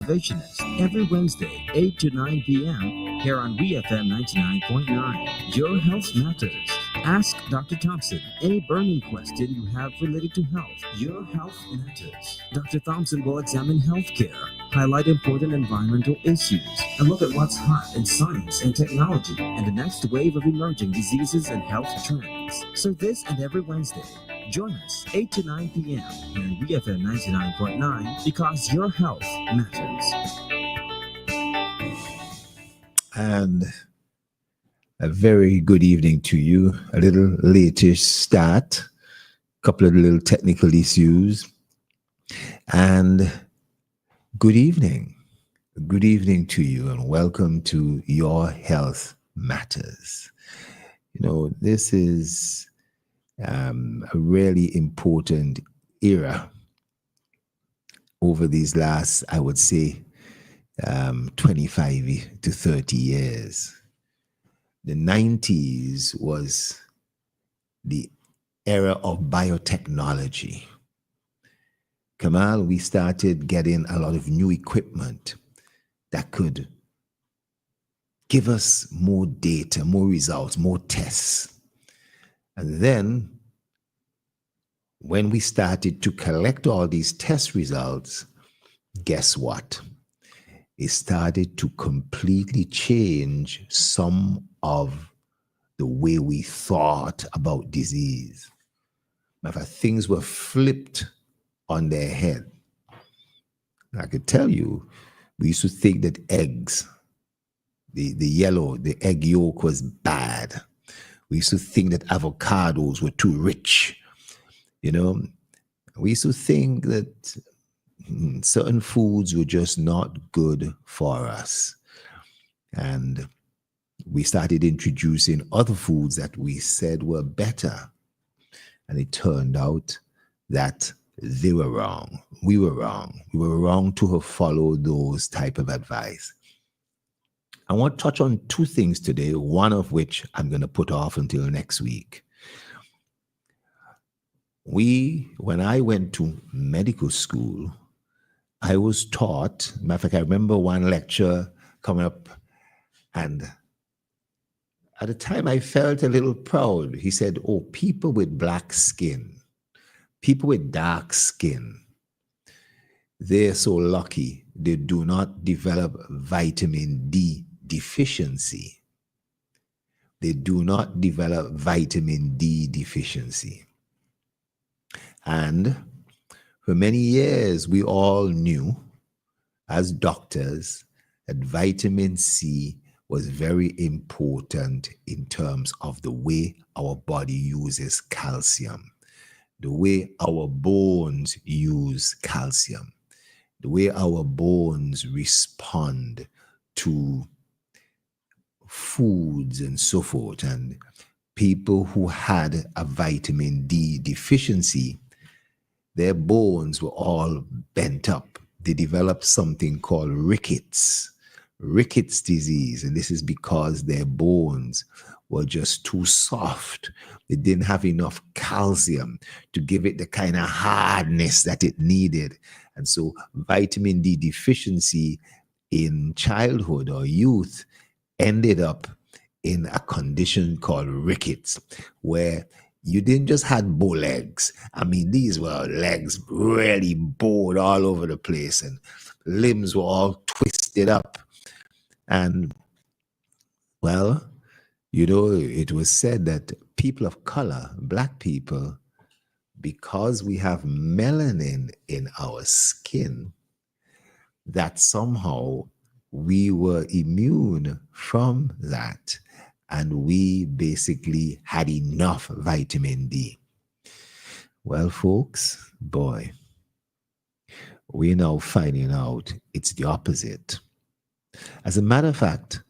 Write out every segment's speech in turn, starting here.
Motivationist every Wednesday, 8 to 9 p.m. here on WeFM 99.9. Your health matters. Ask Dr. Thompson any burning question you have related to health. Your health matters. Dr. Thompson will examine healthcare, highlight important environmental issues, and look at what's hot in science and technology and the next wave of emerging diseases and health trends. So this and every Wednesday, join us 8 to 9 p.m. here in BFM 99.9 because your health matters. And a very good evening to you. A little late-ish start, couple of little technical issues. And good evening. Good evening to you and welcome to Your Health Matters. You know, this is a really important era over these last, I would say, 25 to 30 years. The 90s was the era of biotechnology. Kamal, we started getting a lot of new equipment that could give us more data, more results, more tests. And then when we started to collect all these test results, guess what? It started to completely change some of the way we thought about disease. Matter of fact, things were flipped on their head. I could tell you, we used to think that eggs, the egg yolk was bad. We used to think that avocados were too rich. You know, we used to think that certain foods were just not good for us. And we started introducing other foods that we said were better. And it turned out that they were wrong. We were wrong. We were wrong to have followed those type of advice. I want to touch on two things today, one of which I'm going to put off until next week. When I went to medical school, I was taught, matter of fact, I remember one lecture coming up, and at the time I felt a little proud. He said, oh, people with black skin, people with dark skin, they're so lucky they do not develop vitamin D deficiency. They do not develop vitamin D deficiency. And for many years, we all knew as doctors that vitamin C was very important in terms of the way our body uses calcium, the way our bones use calcium, the way our bones respond to foods and so forth. And people who had a vitamin D deficiency, their bones were all bent up. They developed something called rickets disease. And this is because their bones were just too soft. They didn't have enough calcium to give it the kind of hardness that it needed. And so vitamin D deficiency in childhood or youth ended up in a condition called rickets, where you didn't just have bow legs. I mean, these were legs really bowed all over the place and limbs were all twisted up. And, well, you know, it was said that people of color, black people, because we have melanin in our skin, that somehow we were immune from that. And we basically had enough vitamin D. Well, folks, boy, we're now finding out it's the opposite. As a matter of fact,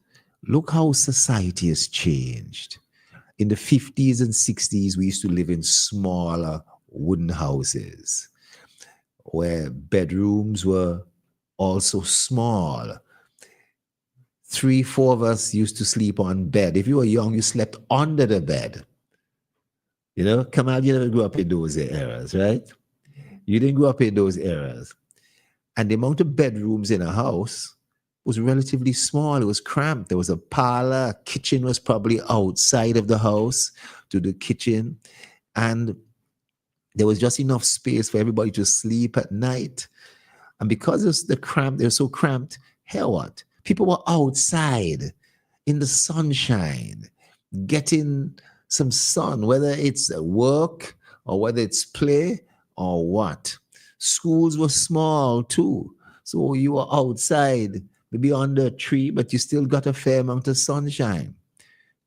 look how society has changed. In the 50s and 60s, we used to live in smaller wooden houses where bedrooms were also small. 3, 4 of us used to sleep on bed. If you were young, you slept under the bed. You know, Kamal, you never grew up in those eras, right? You didn't grow up in those eras. And the amount of bedrooms in a house was relatively small. It was cramped. There was a parlor, kitchen was probably outside of the house to the kitchen. And there was just enough space for everybody to sleep at night. And because it's they're so cramped, hell what? People were outside in the sunshine, getting some sun, whether it's work or whether it's play or what. Schools were small too. So you were outside, maybe under a tree, but you still got a fair amount of sunshine.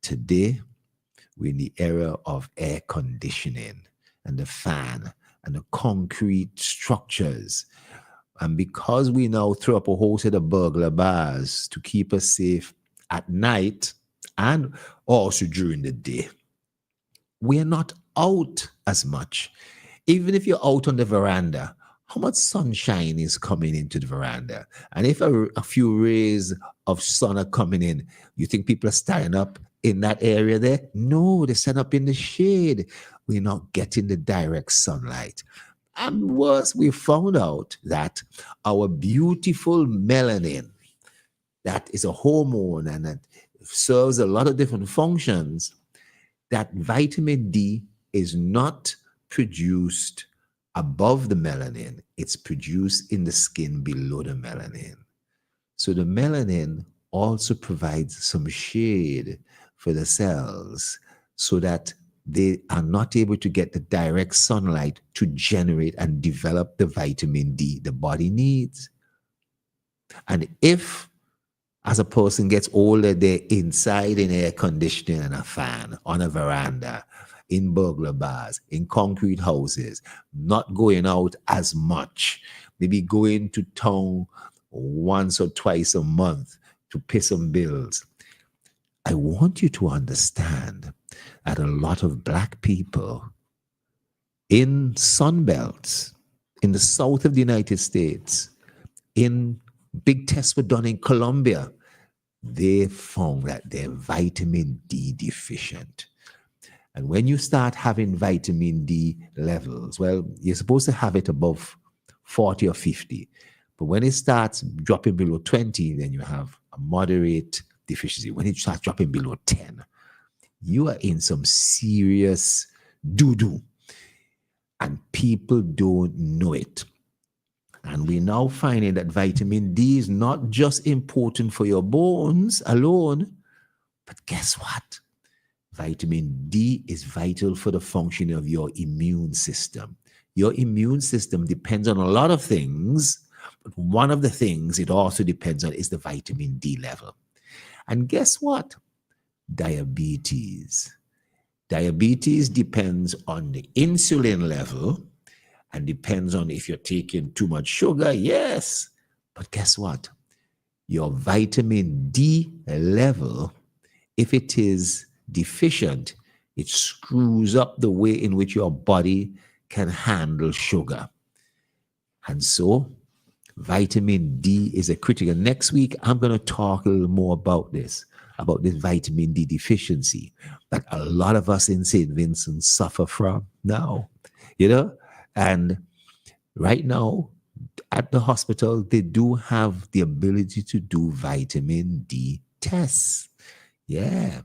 Today, we're in the era of air conditioning and the fan and the concrete structures. And because we now throw up a whole set of burglar bars to keep us safe at night and also during the day, we're not out as much. Even if you're out on the veranda, how much sunshine is coming into the veranda? And if a few rays of sun are coming in, you think people are standing up in that area there? No, they stand up in the shade. We're not getting the direct sunlight. And worse, we found out that our beautiful melanin, that is a hormone and that serves a lot of different functions, that vitamin D is not produced above the melanin. It's produced in the skin below the melanin. So the melanin also provides some shade for the cells so that they are not able to get the direct sunlight to generate and develop the vitamin D the body needs. And if, as a person gets older, they're inside in air conditioning and a fan, on a veranda, in burglar bars, in concrete houses, not going out as much, maybe going to town once or twice a month to pay some bills. I want you to understand that a lot of Black people in sunbelts, in the south of the United States, in big tests were done in Colombia, they found that they're vitamin D deficient. And when you start having vitamin D levels, well, you're supposed to have it above 40 or 50. But when it starts dropping below 20, then you have a moderate deficiency. When it starts dropping below 10, you are in some serious doo-doo. And people don't know it. And we're now finding that vitamin D is not just important for your bones alone, but guess what? Vitamin D is vital for the functioning of your immune system. Your immune system depends on a lot of things, but one of the things it also depends on is the vitamin D level. And guess what? Diabetes. Diabetes depends on the insulin level and depends on if you're taking too much sugar, yes. But guess what? Your vitamin D level, if it is deficient, it screws up the way in which your body can handle sugar. And so vitamin D is a critical. Next week, I'm going to talk a little more about this vitamin D deficiency that a lot of us in St. Vincent suffer from now, and right now at the hospital, they do have the ability to do vitamin D tests. Yeah.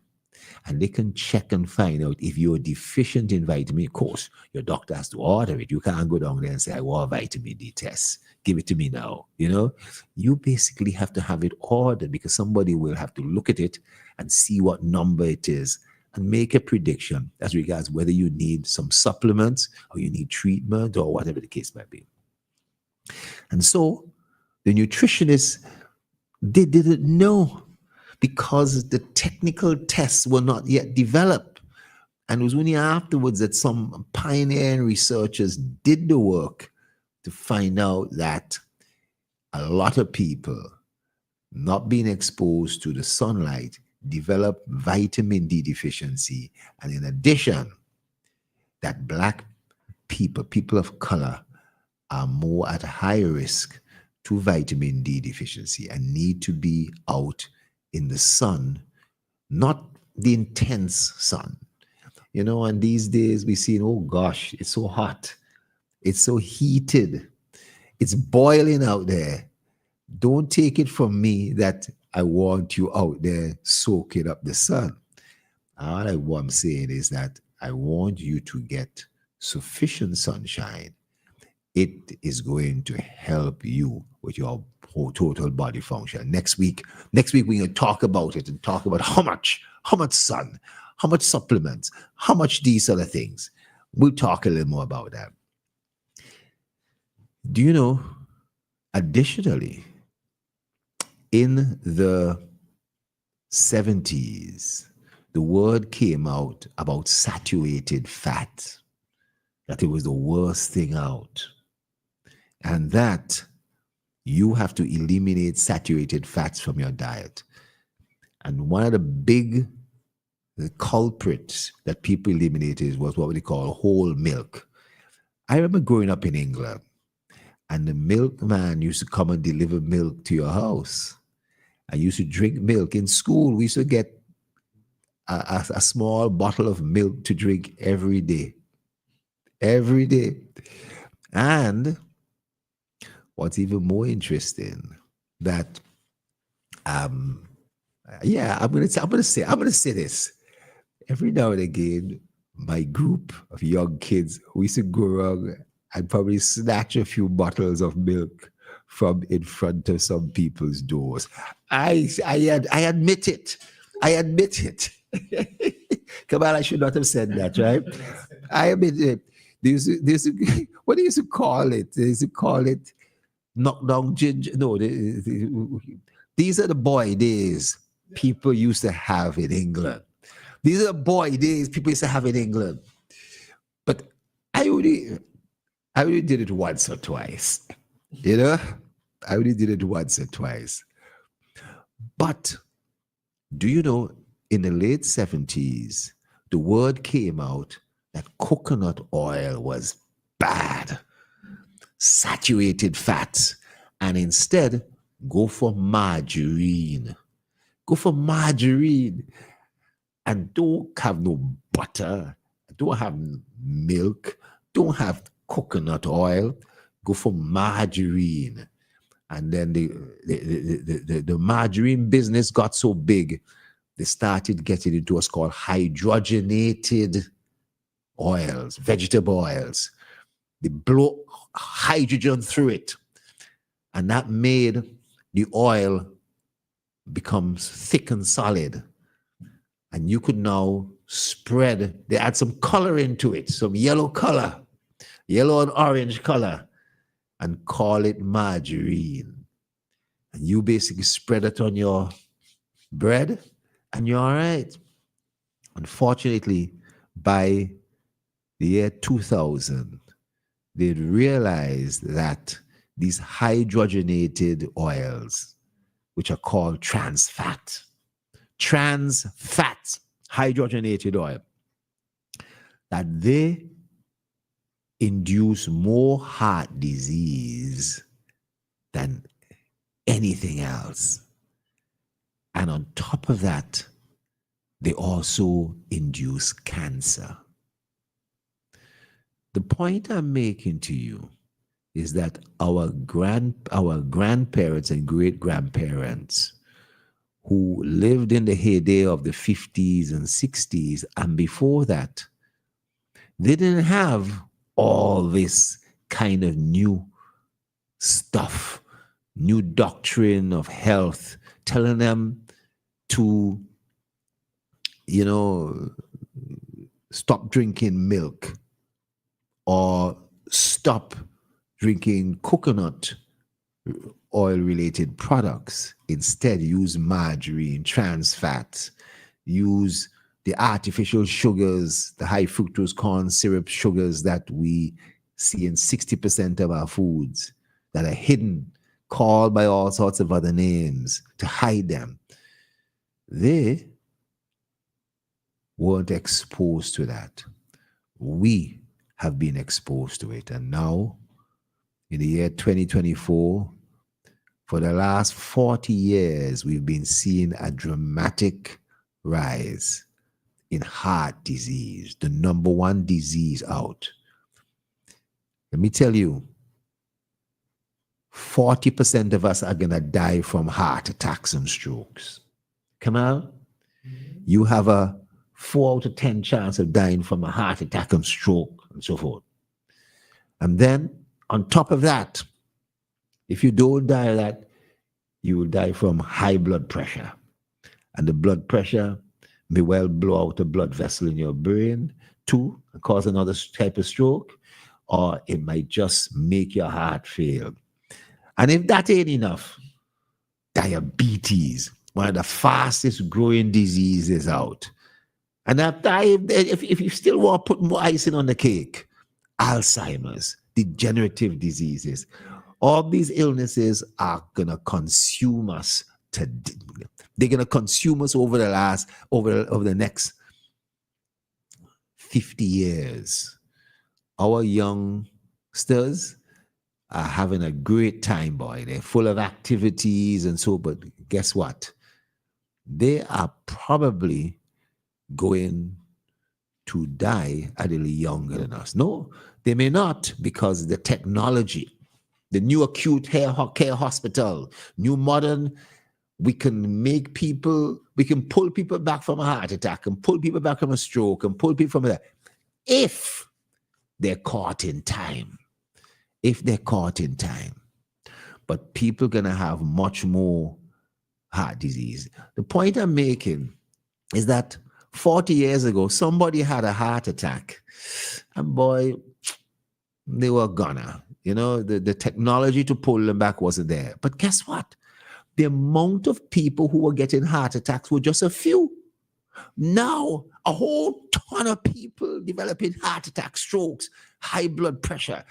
And they can check and find out if you're deficient in vitamin. Of course, your doctor has to order it. You can't go down there and say, I want a vitamin D test. Give it to me now. You basically have to have it ordered because somebody will have to look at it and see what number it is and make a prediction as regards whether you need some supplements or you need treatment or whatever the case might be. And so the nutritionists, they didn't know, because the technical tests were not yet developed. And it was only afterwards that some pioneering researchers did the work to find out that a lot of people not being exposed to the sunlight develop vitamin D deficiency. And in addition, that Black people, people of color, are more at high risk to vitamin D deficiency and need to be out in the sun, not the intense sun. And these days we see, oh gosh, it's so hot. It's so heated. It's boiling out there. Don't take it from me that I want you out there soaking up the sun. What I'm saying is that I want you to get sufficient sunshine. It is going to help you with your whole total body function. Next week we're going to talk about it and talk about how much sun, how much supplements, how much these other things. We'll talk a little more about that. Do you know, additionally, in the 70s, the word came out about saturated fat, that it was the worst thing out, and that you have to eliminate saturated fats from your diet. And one of the culprits that people eliminated was what we call whole milk. I remember growing up in England, and the milkman used to come and deliver milk to your house. I used to drink milk. In school, we used to get a small bottle of milk to drink every day. Every day. And what's even more interesting, that I'm gonna say this. Every now and again, my group of young kids, we used to go around and probably snatch a few bottles of milk from in front of some people's doors. I admit it. I admit it. Come on, I should not have said that, right? I admit it. What do you used to call it? They used to call it knockdown ginger. No, these are the boy days people used to have in England. These are the boy days people used to have in England. But I only did it once or twice. You know? I only did it once or twice. But do you know, in the late 70s, the word came out that coconut oil was bad, saturated fats, and instead go for margarine. Go for margarine, and don't have no butter, don't have milk, don't have coconut oil. Go for margarine. And then the margarine business got so big, they started getting into what's called hydrogenated oils, vegetable oils. They blow hydrogen through it. And that made the oil become thick and solid. And you could now spread, they add some color into it, some yellow color, yellow and orange color, and call it margarine. And you basically spread it on your bread, and you're all right. Unfortunately, by the year 2000, they realized that these hydrogenated oils, which are called trans fat, hydrogenated oil, that they induce more heart disease than anything else. And on top of that, they also induce cancer. The point I'm making to you is that our grandparents and great-grandparents who lived in the heyday of the 50s and 60s and before that, they didn't have all this kind of new stuff, new doctrine of health, telling them to, stop drinking milk or stop drinking coconut oil-related products. Instead, use margarine, trans fats, use the artificial sugars, the high fructose corn syrup sugars that we see in 60% of our foods that are hidden, called by all sorts of other names to hide them. They weren't exposed to that. We have been exposed to it. And now, in the year 2024, for the last 40 years, we've been seeing a dramatic rise in heart disease, the number one disease out. Let me tell you, 40% of us are going to die from heart attacks and strokes. Come on. You have a 4 out of 10 chance of dying from a heart attack and stroke and so forth. And then on top of that, if you don't die of that, you will die from high blood pressure. And the blood pressure may well blow out a blood vessel in your brain too and cause another type of stroke, or it might just make your heart fail. And if that ain't enough, diabetes, one of the fastest growing diseases out. And if you still want to put more icing on the cake, Alzheimer's, degenerative diseases, all these illnesses are going to consume us. They're going to consume us over the next 50 years. Our youngsters are having a great time, boy. They're full of activities and so, but guess what? They are probably going to die a little younger than us. No, they may not, because the technology, the new acute care hospital, new modern, we can pull people back from a heart attack and pull people back from a stroke and pull people from that if they're caught in time. If they're caught in time. But people are going to have much more heart disease. The point I'm making is that 40 years ago, somebody had a heart attack and boy, they were gonna. The technology to pull them back wasn't there. But guess what? The amount of people who were getting heart attacks were just a few. Now, a whole ton of people developing heart attacks, strokes, high blood pressure,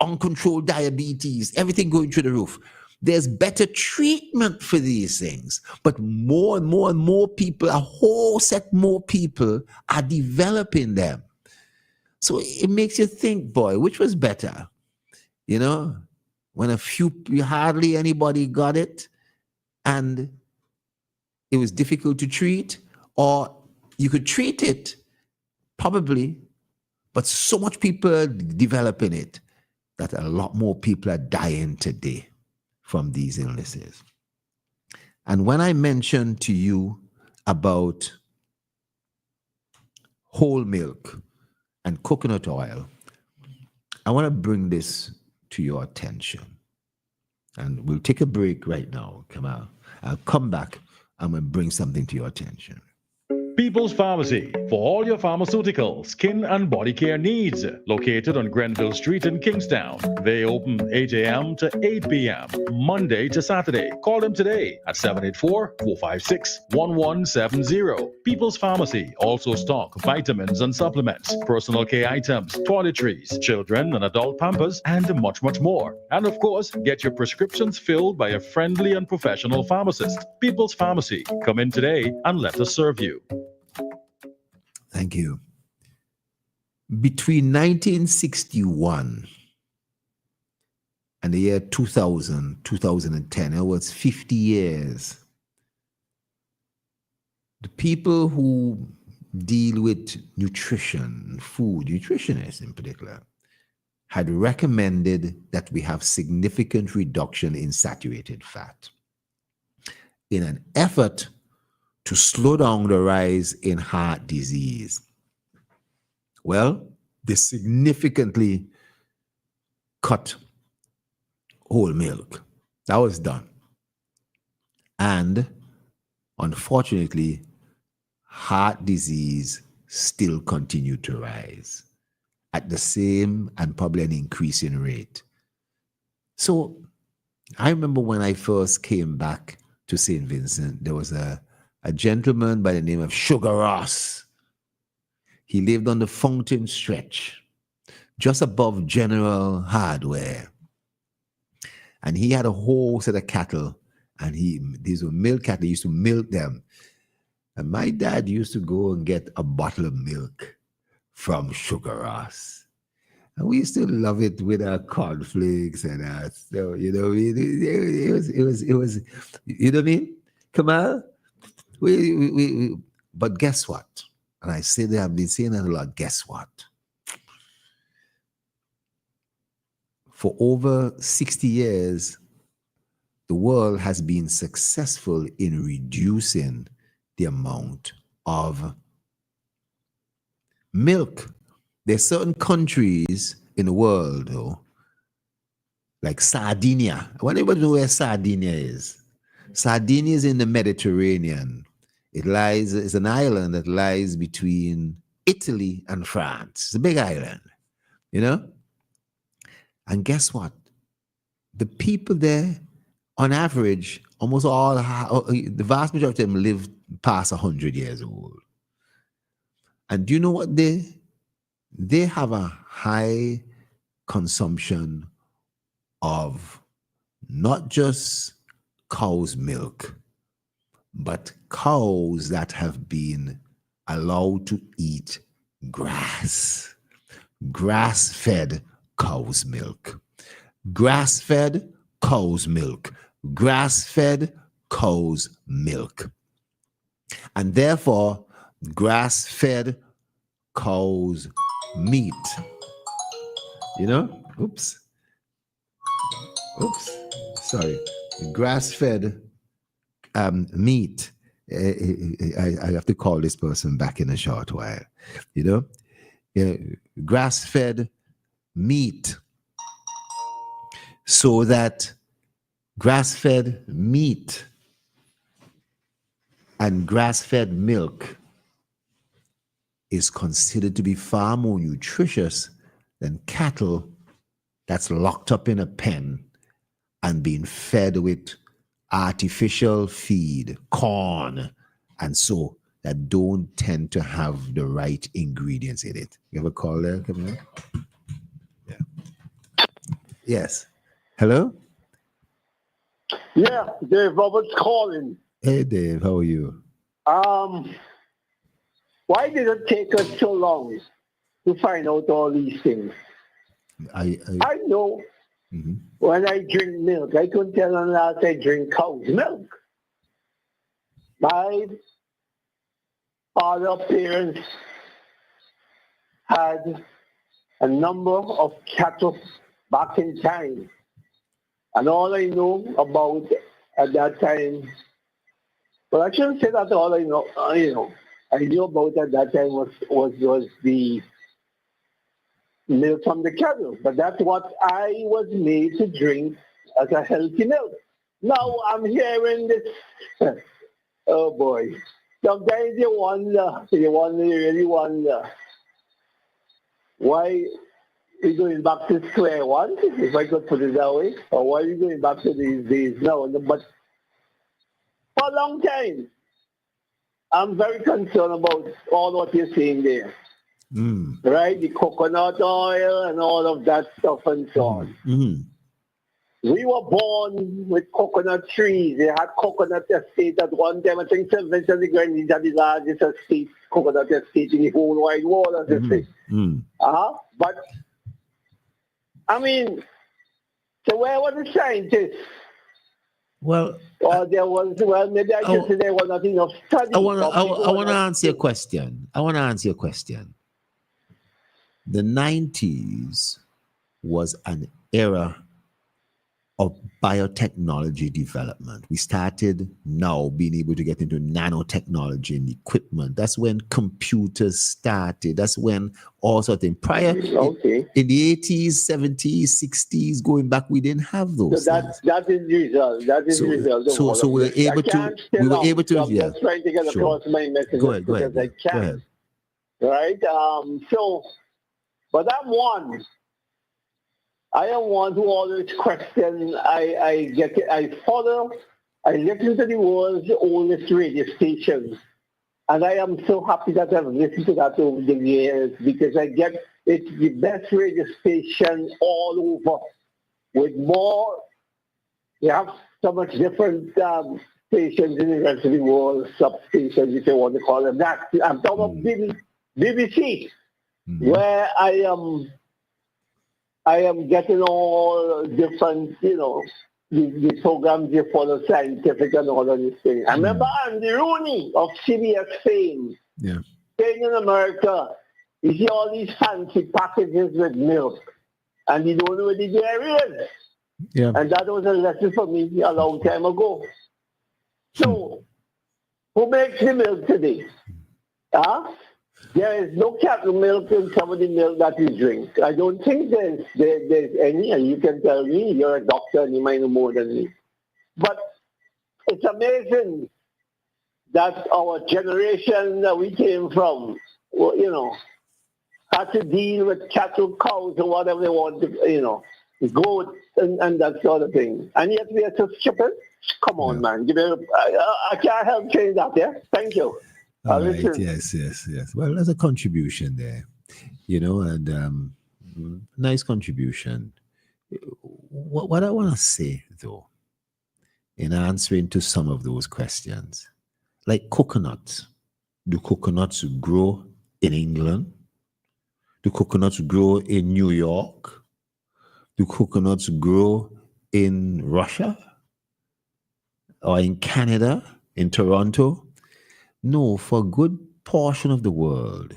uncontrolled diabetes, everything going through the roof. There's better treatment for these things, but more and more and more people, a whole set more people are developing them. So it makes you think, boy, which was better? When hardly anybody got it and it was difficult to treat, or you could treat it, probably, but so much people are developing it that a lot more people are dying today from these illnesses. And when I mentioned to you about whole milk and coconut oil, I want to bring this to your attention. And we'll take a break right now. Come on. I'll come back. I'm going to bring something to your attention. People's Pharmacy, for all your pharmaceutical, skin and body care needs. Located on Grenville Street in Kingstown. They open 8 a.m. to 8 p.m. Monday to Saturday. Call them today at 784-456-1170. People's Pharmacy also stock vitamins and supplements, personal care items, toiletries, children and adult pampers, and much, much more. And of course, get your prescriptions filled by a friendly and professional pharmacist. People's Pharmacy. Come in today and let us serve you. Thank you. Between 1961 and the year 2000, 2010, it was 50 years. The people who deal with nutrition, food, nutritionists in particular, had recommended that we have significant reduction in saturated fat in an effort to slow down the rise in heart disease. Well, they significantly cut whole milk. That was done. And unfortunately, heart disease still continued to rise at the same and probably an increasing rate. So I remember when I first came back to St. Vincent, there was a gentleman by the name of Sugar Ross. He lived on the Fountain Stretch, just above General Hardware. And he had a whole set of cattle, and these were milk cattle. He used to milk them. And my dad used to go and get a bottle of milk from Sugar Ross. And we used to love it with our cornflakes and so, it was, you know what I mean? Come on. But guess what? And I say that I've been saying that a lot. Guess what? for over 60 years, the world has been successful in reducing the amount of milk. There are certain countries in the world, though, like Sardinia. I want anybody to know where Sardinia is. Sardinia is in the Mediterranean. It's an island that lies between Italy and France. It's a big island, you know? And guess what? The people there, on average, almost all, the vast majority of them live past 100 years old. And do you know what they have a high consumption of not just cow's milk, but cows that have been allowed to eat grass. Grass-fed cow's milk. Grass-fed cow's milk. Grass-fed cow's milk. And therefore, grass-fed cow's meat. You know? Oops. Sorry. Grass-fed meat. I have to call this person back in a short while. You know? Grass-fed meat. So that grass-fed meat and grass-fed milk is considered to be far more nutritious than cattle that's locked up in a pen and being fed with artificial feed, corn, and so that don't tend to have the right ingredients in it. You have a call there? Come here. Yeah. Yes. Hello? Yeah, Dave Roberts calling. Hey, Dave. How are you? Why did it take us so long to find out all these things? I know when I drink milk, I couldn't tell unless I drink cow's milk. My father parents had a number of cattle back in time. And all I know about at that time, well, I shouldn't say that all I know, I knew about at that time was the milk from the cattle. But that's what I was made to drink as a healthy milk. Now I'm hearing this, oh boy. Sometimes you really wonder why we're going back to square one, if I could put it that way, or why are we going back to these days now? But for a long time, I'm very concerned about all what you're saying there. Right? The coconut oil and all of that stuff and so on. We were born with coconut trees. They had coconut estate at one time. I think St. Vincent de Grenadines had the largest estate, coconut estate in the whole wide world, as they say. But I mean, so where were the scientists? Well, or there was, maybe I can say there was not enough study. I want to answer your question. The 90s was an era of biotechnology development. We started now being able to get into nanotechnology and equipment. That's when computers started. That's when all sorts of things. Prior, in the 80s, 70s, 60s, going back, we didn't have those things. That is the result. That is the result. So we were able to. I'm just trying to get across my message. Go ahead. Right? But I am one who always question. I listen to the world's oldest radio stations, and I am so happy that I've listened to that over the years because it's the best radio station all over. With more, you have so much different stations in the rest of the world, substations if you want to call them that. I'm talking about BBC, where I am getting all different, the programs here for the scientific and all of these things. I remember Andy Rooney of CBS fame saying in America, you see all these fancy packages with milk. and you don't know where the dairy is. Yeah. And that was a lesson for me a long time ago. So, who makes the milk today? Huh? There is no cattle milk in some of the milk that you drink. I don't think there's any, and you can tell me, you're a doctor and you might know more than me. But it's amazing that our generation that we came from, well, you know, had to deal with cattle, cows, or whatever they want to, you know, goats and that sort of thing. And yet we are so stupid. Come on, man. I can't help saying that, yeah? Thank you. All right. Yes. Well, there's a contribution there, you know, and nice contribution. What I want to say, though, in answering to some of those questions, like coconuts. Do coconuts grow in England? Do coconuts grow in New York? Do coconuts grow in Russia? Or in Canada? In Toronto? No, for a good portion of the world,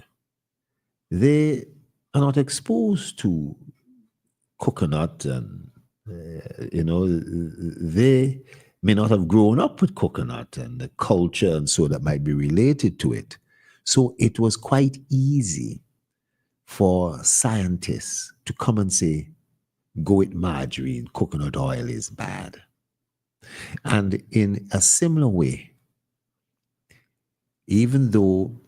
they are not exposed to coconut, and they may not have grown up with coconut and the culture and so that might be related to it. So it was quite easy for scientists to come and say, go with margarine, coconut oil is bad. And in a similar way, even though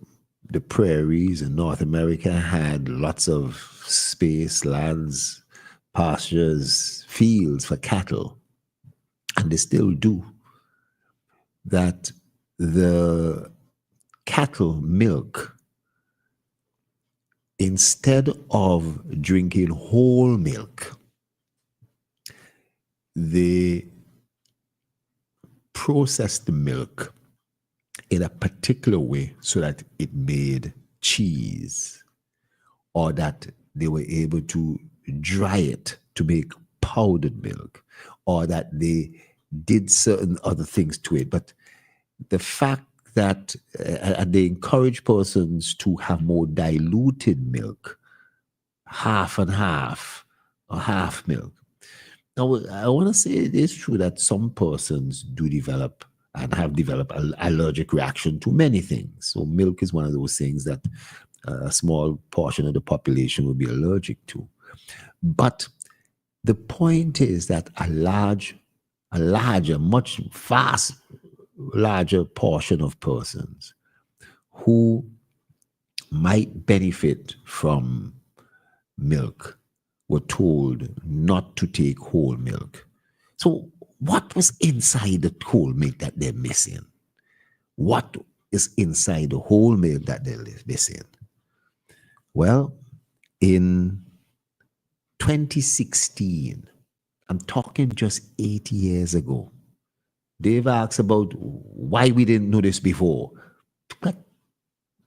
the prairies in North America had lots of space, lands, pastures, fields for cattle, and they still do, that the cattle milk, instead of drinking whole milk, they processed the milk in a particular way so that it made cheese, or that they were able to dry it to make powdered milk, or that they did certain other things to it. But the fact that they encourage persons to have more diluted milk, half and half, or half milk. Now, I want to say it is true that some persons do develop and have developed an allergic reaction to many things. So milk is one of those things that a small portion of the population will be allergic to. But the point is that a larger portion of persons who might benefit from milk were told not to take whole milk. So what was inside the whole milk that they're missing? What is inside the whole milk that they're missing? Well, in 2016, I'm talking just 8 years ago, Dave asked about why we didn't know this before. But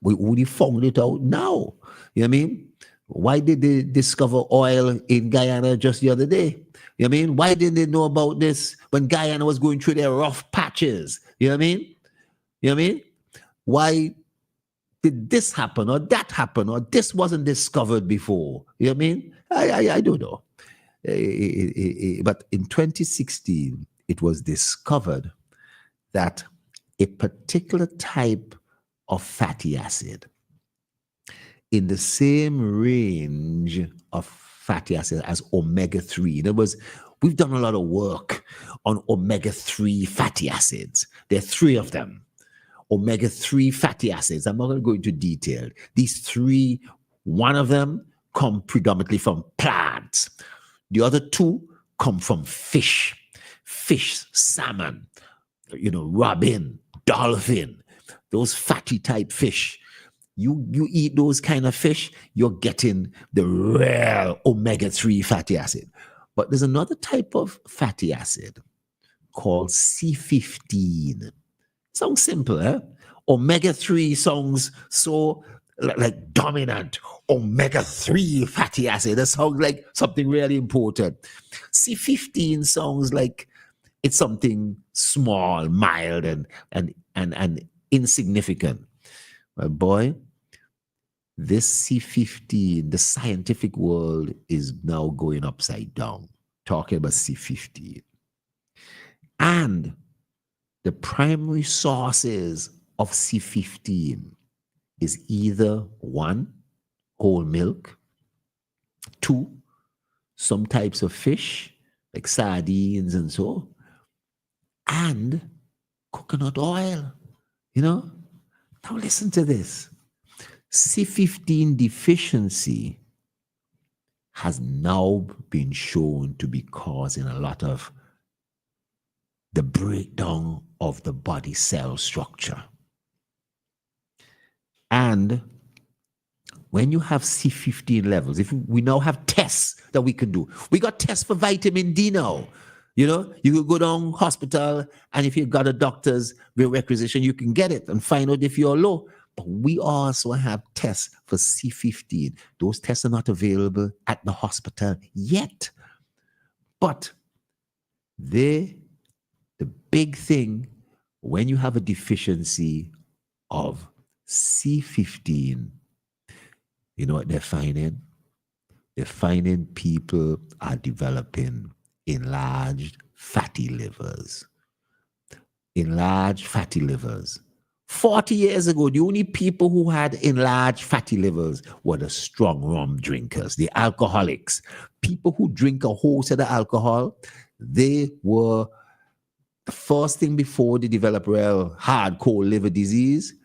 we only found it out now. You know what I mean? Why did they discover oil in Guyana just the other day? You know what I mean? Why didn't they know about this when Guyana was going through their rough patches? You know what I mean? You know what I mean? Why did this happen or that happen or this wasn't discovered before? You know what I mean? I don't know. But in 2016, it was discovered that a particular type of fatty acid in the same range of fatty acid as omega-3. In other words, we've done a lot of work on omega-3 fatty acids. There are 3 of them. Omega-3 fatty acids. I'm not going to go into detail. These 3, one of them come predominantly from plants. The other 2 come from fish, salmon, robin, dolphin, those fatty type fish. You eat those kind of fish, you're getting the real omega-3 fatty acid. But there's another type of fatty acid called C15. Sounds simple, eh? Omega-3 sounds so like dominant. Omega-3 fatty acid, that sounds like something really important. C15 sounds like it's something small, mild, and insignificant. Well, boy, This C15, the scientific world is now going upside down, talking about C15. And the primary sources of C15 is either 1, whole milk, 2, some types of fish, like sardines and so, and coconut oil, you know? Now listen to this. C15 deficiency has now been shown to be causing a lot of the breakdown of the body cell structure. And when you have C15 levels, if we now have tests that we can do, we got tests for vitamin D now. You know, you could go down hospital, and if you've got a doctor's requisition, you can get it and find out if you're low. But we also have tests for C15. Those tests are not available at the hospital yet. But the big thing, when you have a deficiency of C15, you know what they're finding? They're finding people are developing enlarged fatty livers. Enlarged fatty livers. 40 years ago, the only people who had enlarged fatty livers were the strong rum drinkers, the alcoholics. People who drink a whole set of alcohol, they were the first thing before they develop real hardcore liver disease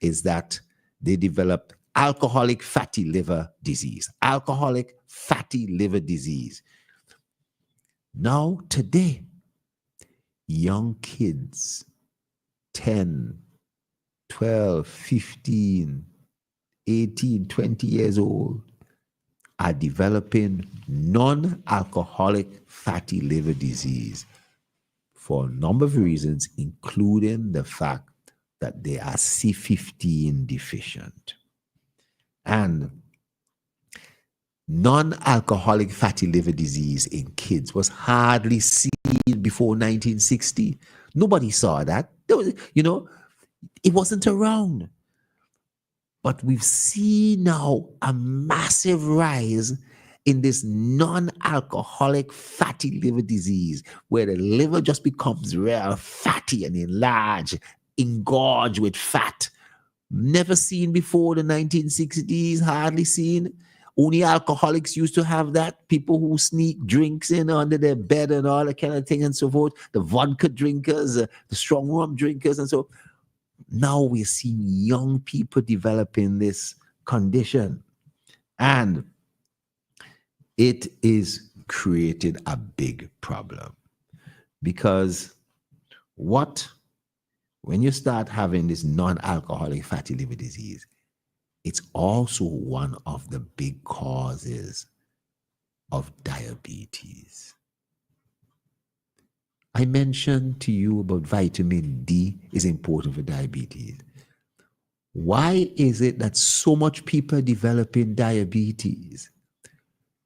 is that they developed alcoholic fatty liver disease. Alcoholic fatty liver disease. Now, today, young kids, 10, 12, 15, 18, 20 years old, are developing non-alcoholic fatty liver disease for a number of reasons, including the fact that they are C15 deficient. And non-alcoholic fatty liver disease in kids was hardly seen before 1960. Nobody saw that. There was, you know, it wasn't around. But we've seen now a massive rise in this non-alcoholic fatty liver disease, where the liver just becomes real fatty and enlarged, engorged with fat. Never seen before the 1960s, hardly seen. Only alcoholics used to have that. People who sneak drinks in under their bed and all that kind of thing and so forth. The vodka drinkers, the strong rum drinkers and so. Now we're seeing young people developing this condition. And it is created a big problem. Because when you start having this non-alcoholic fatty liver disease, it's also one of the big causes of diabetes. I mentioned to you about vitamin D is important for diabetes. Why is it that so much people are developing diabetes?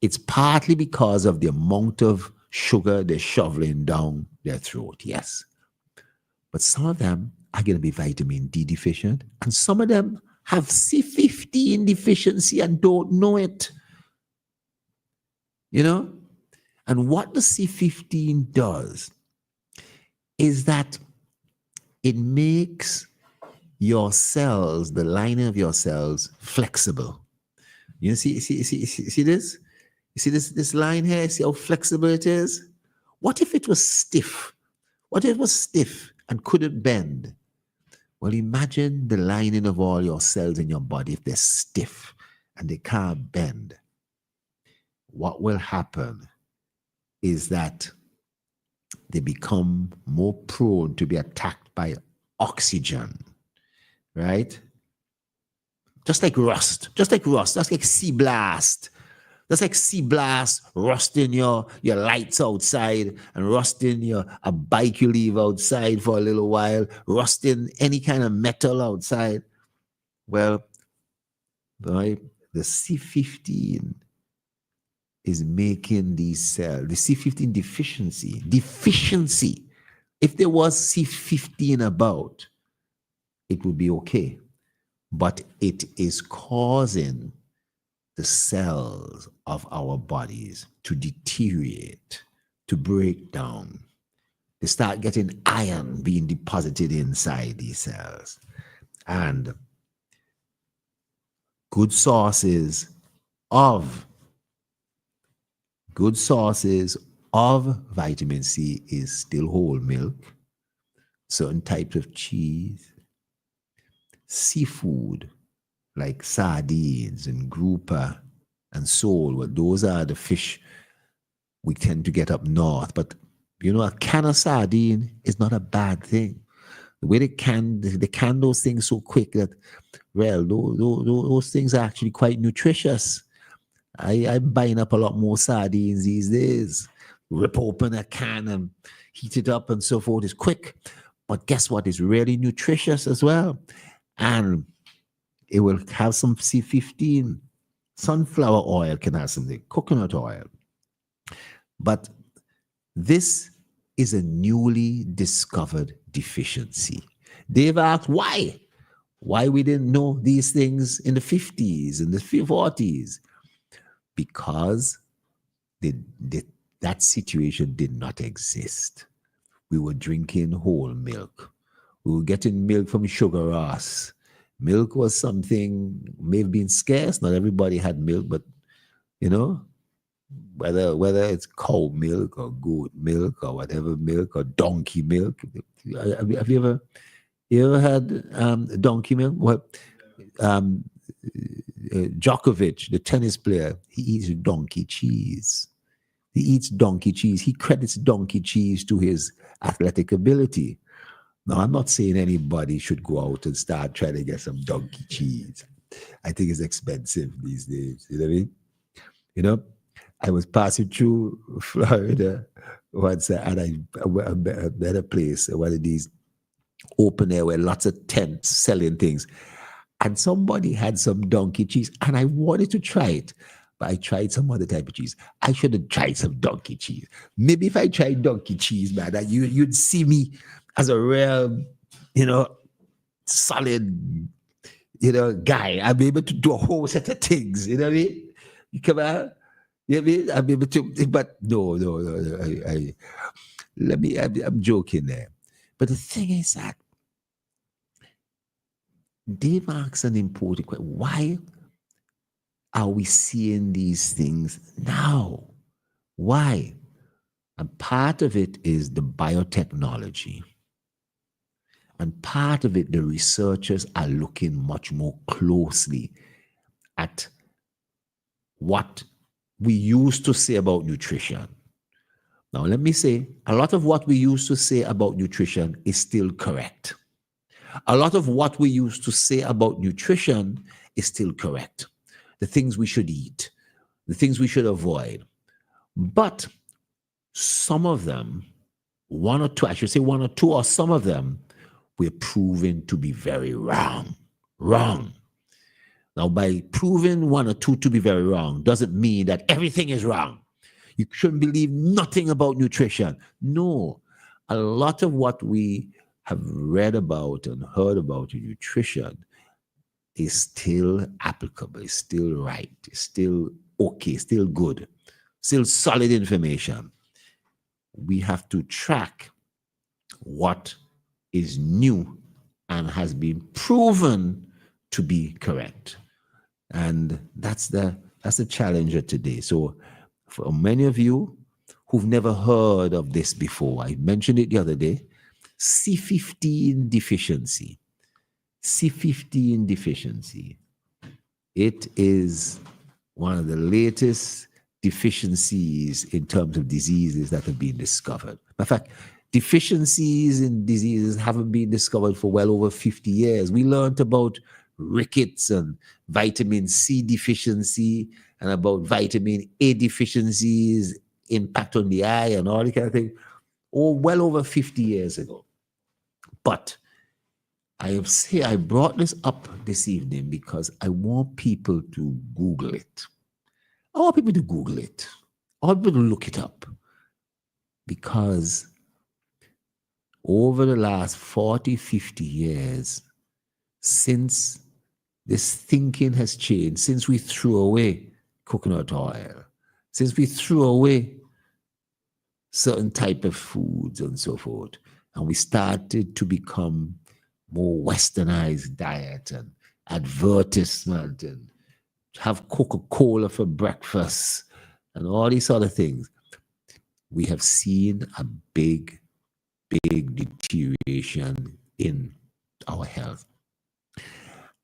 It's partly because of the amount of sugar they're shoveling down their throat, yes. But some of them are going to be vitamin D deficient, and some of them have C15 deficiency and don't know it. You know? And what the C15 does is that it makes your cells, the lining of your cells, flexible. You see this? You see this line here? See how flexible it is? What if it was stiff? What if it was stiff and couldn't bend? Well, imagine the lining of all your cells in your body if they're stiff and they can't bend. What will happen is that they become more prone to be attacked by oxygen, right? Just like rust, that's like sea blast. That's like sea blast, rusting your lights outside and rusting a bike you leave outside for a little while, rusting any kind of metal outside. Well, right, the C15 is making these cells, the C15 deficiency. If there was C15 about, it would be okay. but it is causing the cells of our bodies to deteriorate, to break down. They start getting iron being deposited inside these cells. And good sources of vitamin C is still whole milk, certain types of cheese, seafood like sardines and grouper and sole. Well, those are the fish we tend to get up north. But you know, a can of sardine is not a bad thing. The way they can those things so quick that, well, those things are actually quite nutritious. I'm buying up a lot more sardines these days. Rip open a can and heat it up and so forth. It's quick. But guess what? It's really nutritious as well. And it will have some C15. Sunflower oil can have something. Coconut oil. But this is a newly discovered deficiency. They've asked why we didn't know these things in the 50s and the 40s. Because that situation did not exist. We were drinking whole milk. We were getting milk from Sugar Ross. Milk was something may have been scarce. Not everybody had milk, but you know, whether it's cow milk or goat milk or whatever milk or donkey milk. Have you ever had donkey milk? What? Djokovic, the tennis player, he eats donkey cheese. He eats donkey cheese. He credits donkey cheese to his athletic ability. Now, I'm not saying anybody should go out and start trying to get some donkey cheese. I think it's expensive these days. You know what I mean? You know, I was passing through Florida once, and I met a place, one of these open air where lots of tents selling things. And somebody had some donkey cheese, and I wanted to try it, but I tried some other type of cheese. I should have tried some donkey cheese. Maybe if I tried donkey cheese, man, that you'd see me as a real, you know, solid, you know, guy. I'd be able to do a whole set of things. You know what I mean? You come out, you know what I mean? I'd be able to, but no. I'm joking there. But the thing is that Dave asks an important question. Why are we seeing these things now? Why? And part of it is the biotechnology. And part of it, the researchers are looking much more closely at what we used to say about nutrition. Now, let me say, a lot of what we used to say about nutrition is still correct. A lot of what we used to say about nutrition is still correct. The things we should eat, the things we should avoid. But some of them, one or two, I should say one or two, or some of them, we're proven to be very wrong. Wrong. Now, by proving one or two to be very wrong doesn't mean that everything is wrong. You shouldn't believe nothing about nutrition. No. A lot of what we have read about and heard about in nutrition is still applicable, is still right, is still okay, still good, still solid information. We have to track what is new and has been proven to be correct. And that's the challenge of today. So for many of you who've never heard of this before, I mentioned it the other day, C15 deficiency. C15 deficiency. It is one of the latest deficiencies in terms of diseases that have been discovered. In fact, deficiencies in diseases haven't been discovered for well over 50 years. We learned about rickets and vitamin C deficiency and about vitamin A deficiencies, impact on the eye and all that kind of thing, well over 50 years ago. But I brought this up this evening because I want people to Google it. I want people to Google it. I want people to look it up. Because over the last 40, 50 years, since this thinking has changed since we threw away coconut oil, since we threw away certain type of foods and so forth, and we started to become more westernized diet and advertisement and have Coca-Cola for breakfast and all these other things, we have seen a big deterioration in our health.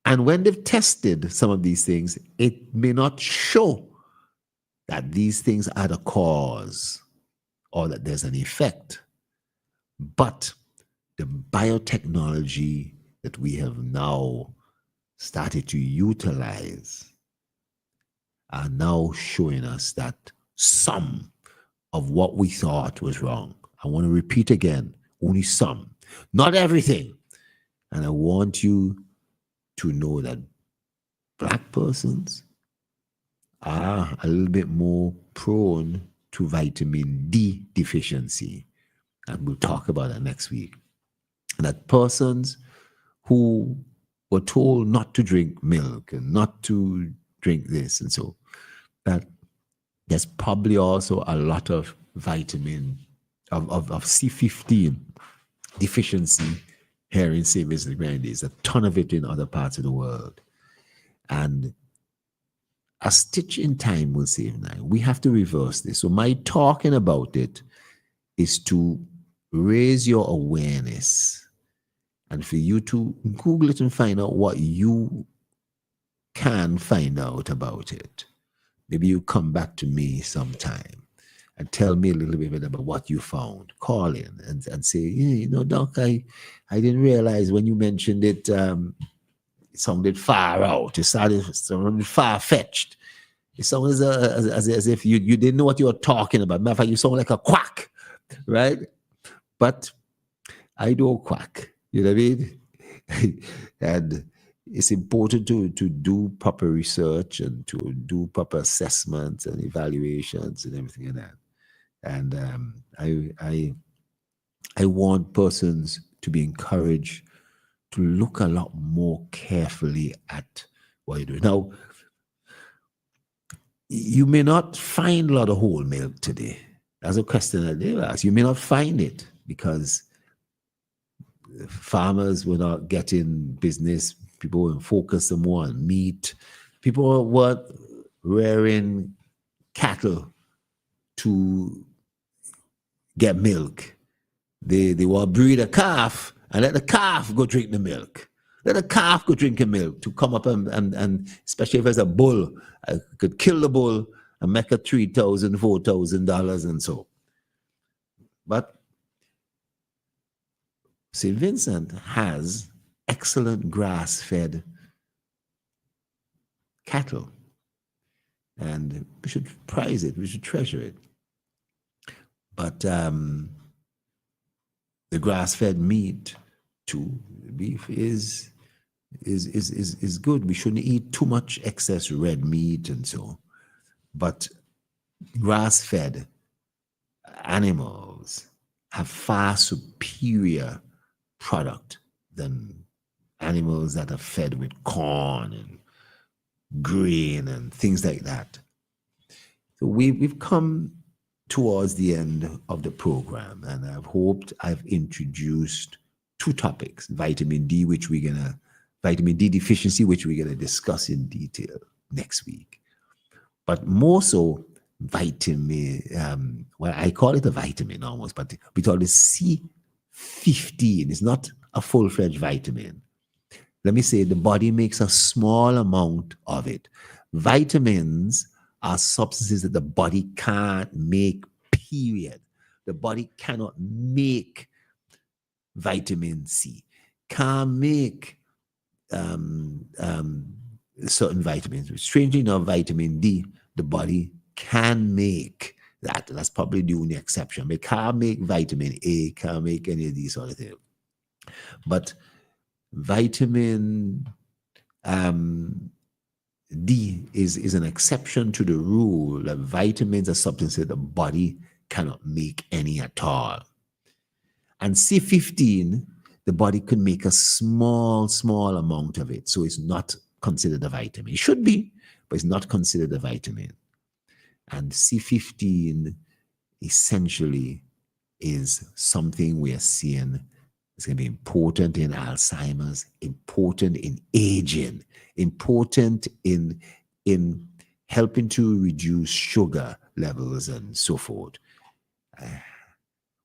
And when they've tested some of these things, it may not show that these things are the cause or that there's an effect. But the biotechnology that we have now started to utilize are now showing us that some of what we thought was wrong, I want to repeat again, only some, not everything. And I want you to know that Black persons are a little bit more prone to vitamin D deficiency. And we'll talk about that next week. And that persons who were told not to drink milk and not to drink this and so, that there's probably also a lot of vitamin of C15 deficiency here in St. Vincent and Grenadines, a ton of it in other parts of the world. And a stitch in time will save nine. We have to reverse this. So my talking about it is to raise your awareness and for you to Google it and find out what you can find out about it. Maybe you come back to me sometime and tell me a little bit about what you found. Call in and say, you know, Doc, I didn't realize when you mentioned it, it sounded far out. It sounded far-fetched. It sounded as if you didn't know what you were talking about. Matter of fact, you sound like a quack, right? But I don't quack, you know what I mean? And it's important to do proper research and to do proper assessments and evaluations and everything like that. And I want persons to be encouraged to look a lot more carefully at what you're doing. Now, you may not find a lot of whole milk today. That's a question that they ask. You may not find it because farmers were not getting business. People were focused more on meat. People were rearing cattle to get milk. They will breed a calf and let the calf go drink the milk. Let the calf go drink the milk to come up and especially if it's a bull, I could kill the bull and make a $3,000, $4,000 and so. But St. Vincent has excellent grass-fed cattle. And we should prize it. We should treasure it. But the grass-fed meat, too, beef is good. We shouldn't eat too much excess red meat and so. But grass-fed animals have far superior product than animals that are fed with corn and grain and things like that. So we've come towards the end of the program, and I've hoped I've introduced two topics: vitamin D, vitamin D deficiency, which we're gonna discuss in detail next week. But more so, vitamin, well, I call it a vitamin almost, but we call it C15. It's not a full-fledged vitamin. Let me say the body makes a small amount of it. Vitamins are substances that the body can't make, period. The body cannot make vitamin C, can't make certain vitamins. Strangely enough, vitamin D, the body can make that. That's probably the only exception. They can't make vitamin A, can't make any of these other things. But vitamin D is an exception to the rule that vitamins are substances the body cannot make any at all. And C15, the body can make a small amount of it. So it's not considered a vitamin. It should be, but it's not considered a vitamin. And C15 essentially is something we are seeing is going to be important in Alzheimer's, important in aging, important in helping to reduce sugar levels and so forth.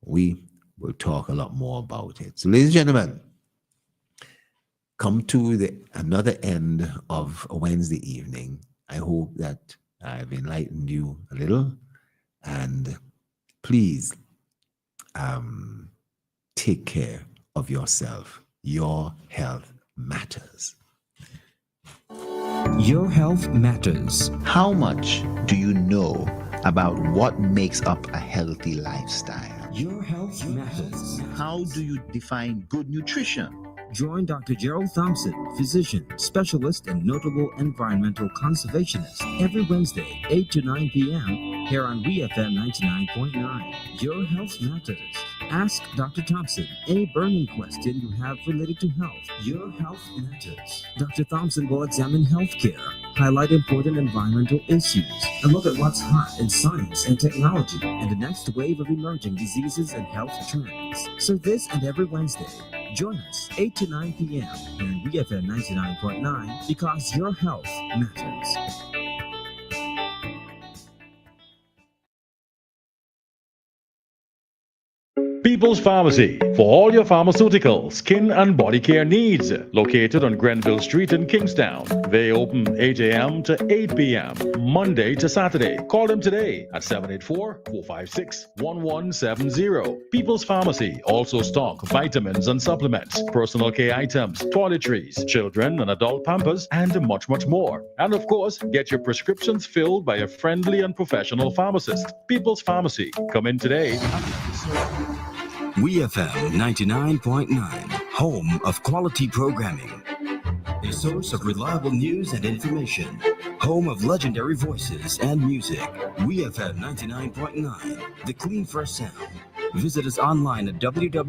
We will talk a lot more about it. So, ladies and gentlemen, come to another end of a Wednesday evening. I hope that I've enlightened you a little, and please take care of yourself. Your health matters. Your health matters. How much do you know about what makes up a healthy lifestyle? Your health matters. How do you define good nutrition? Join Dr. Gerald Thompson, physician, specialist, and notable environmental conservationist, every Wednesday, 8 to 9 p.m. here on WeFM 99.9. Your health matters. Ask Dr. Thompson any burning question you have related to health. Your health matters. Dr. Thompson will examine healthcare, highlight important environmental issues, and look at what's hot in science and technology and the next wave of emerging diseases and health trends. So this and every Wednesday, join us 8 to 9 p.m. here on WeFM 99.9 because your health matters. People's Pharmacy, for all your pharmaceutical, skin and body care needs. Located on Grenville Street in Kingstown. They open 8 a.m. to 8 p.m. Monday to Saturday. Call them today at 784-456-1170. People's Pharmacy also stock vitamins and supplements, personal care items, toiletries, children and adult pampers, and much, much more. And of course, get your prescriptions filled by a friendly and professional pharmacist. People's Pharmacy. Come in today. WeFM 99.9, home of quality programming. A source of reliable news and information. Home of legendary voices and music. WeFM 99.9, the clean fresh sound. Visit us online at www